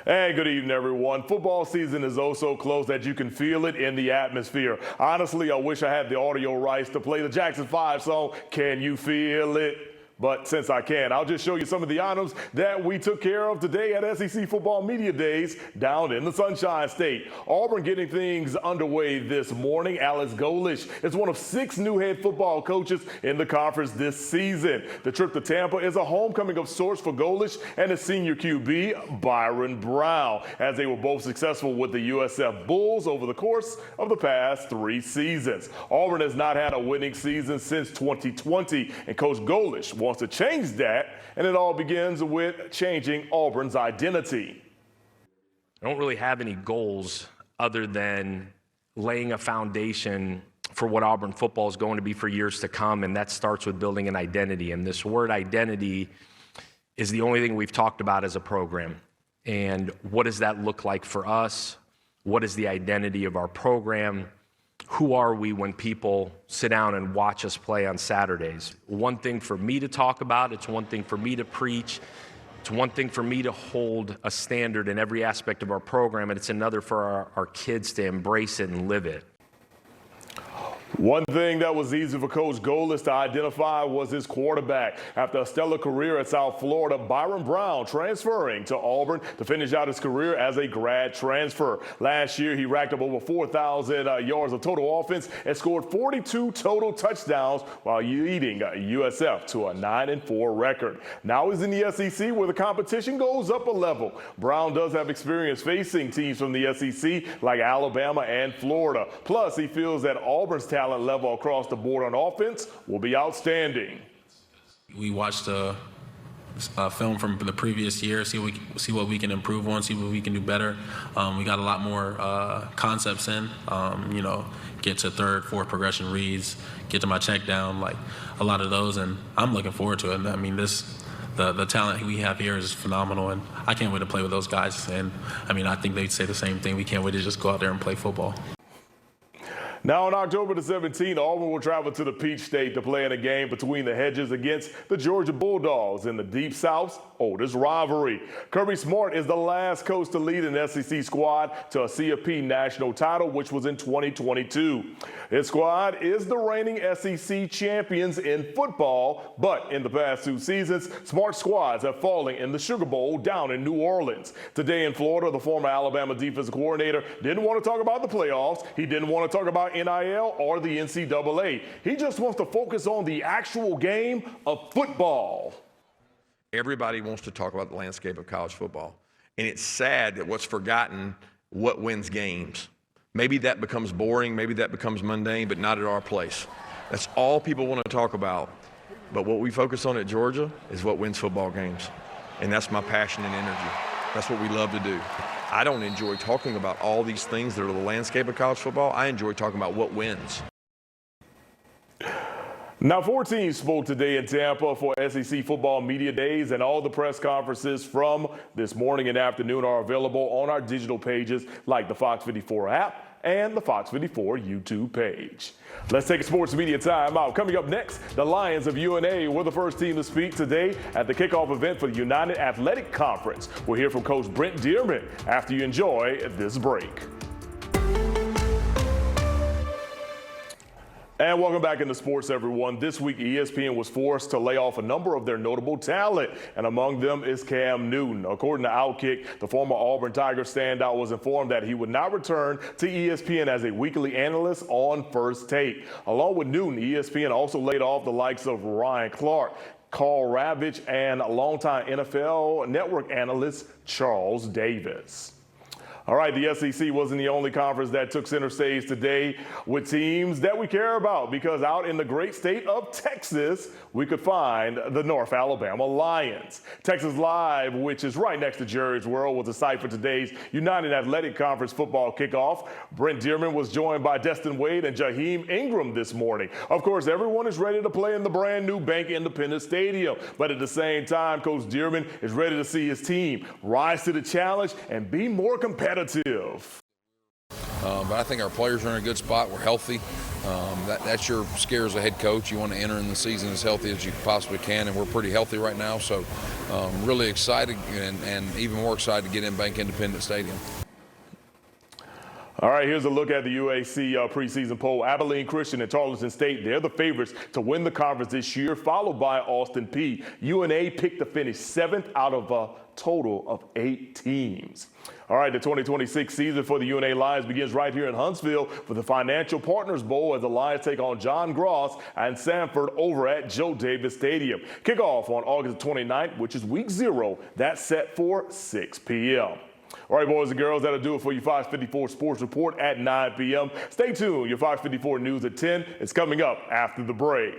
Hey, good evening, everyone. Football season is oh so close that you can feel it in the atmosphere. Honestly, I wish I had the audio rights to play the Jackson 5 song, Can You Feel It? But since I can, I'll just show you some of the items that we took care of today at SEC Football Media Days down in the Sunshine State. Auburn getting things underway this morning. Alex Golesh is one of 6 new head football coaches in the conference this season. The trip to Tampa is a homecoming of sorts for Golesh and his senior QB, Byron Brown, as they were both successful with the USF Bulls over the course of the past 3 seasons. Auburn has not had a winning season since 2020, and Coach Golesh wants to change that, and it all begins with changing Auburn's identity. I don't really have any goals other than laying a foundation for what Auburn football is going to be for years to come, and that starts with building an identity. And this word identity is the only thing we've talked about as a program. And what does that look like for us? What is the identity of our program? Who are we when people sit down and watch us play on Saturdays? One thing for me to talk about, it's one thing for me to preach, it's one thing for me to hold a standard in every aspect of our program, and it's another for our kids to embrace it and live it. One thing that was easy for Coach Golesh to identify was his quarterback. After a stellar career at South Florida, Byron Brown transferring to Auburn to finish out his career as a grad transfer. Last year, he racked up over 4,000 yards of total offense and scored 42 total touchdowns while leading USF to a 9-4 record. Now he's in the SEC where the competition goes up a level. Brown does have experience facing teams from the SEC like Alabama and Florida. Plus, he feels that Auburn's talent level across the board on offense will be outstanding. We watched a film from the previous year, see what we can improve on, see what we can do better. We got a lot more concepts in, get to third, fourth progression reads, get to my check down, like a lot of those, and I'm looking forward to it. I mean, the talent we have here is phenomenal, and I can't wait to play with those guys. And I mean, I think they'd say the same thing. We can't wait to just go out there and play football. Now on October the 17th, Auburn will travel to the Peach State to play in a game between the Hedges against the Georgia Bulldogs in the Deep South's oldest rivalry. Kirby Smart is the last coach to lead an SEC squad to a CFP national title, which was in 2022. His squad is the reigning SEC champions in football, but in the past 2 seasons, Smart's squads have fallen in the Sugar Bowl down in New Orleans. Today in Florida, the former Alabama defensive coordinator didn't want to talk about the playoffs. He didn't want to talk about NIL or the NCAA. He just wants to focus on the actual game of football. Everybody wants to talk about the landscape of college football. And it's sad that what's forgotten, what wins games. Maybe that becomes boring, maybe that becomes mundane, but not at our place. That's all people want to talk about. But what we focus on at Georgia is what wins football games. And that's my passion and energy. That's what we love to do. I don't enjoy talking about all these things that are the landscape of college football. I enjoy talking about what wins. Now, 4 teams spoke today in Tampa for SEC Football Media Days, and all the press conferences from this morning and afternoon are available on our digital pages like the Fox 54 app and the Fox 54 YouTube page. Let's take a sports media timeout. Coming up next, the Lions of UNA were the first team to speak today at the kickoff event for the United Athletic Conference. We'll hear from Coach Brent Dearman after you enjoy this break. And welcome back into sports, everyone. This week, ESPN was forced to lay off a number of their notable talent, and among them is Cam Newton. According to Outkick, the former Auburn Tigers standout was informed that he would not return to ESPN as a weekly analyst on First Take. Along with Newton, ESPN also laid off the likes of Ryan Clark, Carl Ravitch, and longtime NFL network analyst Charles Davis. All right, the SEC wasn't the only conference that took center stage today with teams that we care about, because out in the great state of Texas, we could find the North Alabama Lions. Texas Live, which is right next to Jerry's World, was the site for today's United Athletic Conference football kickoff. Brent Dearman was joined by Destin Wade and Jaheim Ingram this morning. Of course, everyone is ready to play in the brand new Bank Independence Stadium, but at the same time, Coach Dearman is ready to see his team rise to the challenge and be more competitive. But I think our players are in a good spot. We're healthy. That's your scare as a head coach. You want to enter in the season as healthy as you possibly can, and we're pretty healthy right now. So really excited and even more excited to get in Bank Independent Stadium. All right, here's a look at the UAC preseason poll. Abilene Christian and Tarleton State, they're the favorites to win the conference this year, followed by Austin Peay. UNA picked to finish 7th out of a total of 8 teams. All right, the 2026 season for the UNA Lions begins right here in Huntsville with the Financial Partners Bowl as the Lions take on John Gross and Sanford over at Joe Davis Stadium. Kickoff on August 29th, which is week 0. That's set for 6 p.m. All right, boys and girls, that'll do it for your 554 Sports Report at 9 p.m. Stay tuned. Your 554 News at 10 is coming up after the break.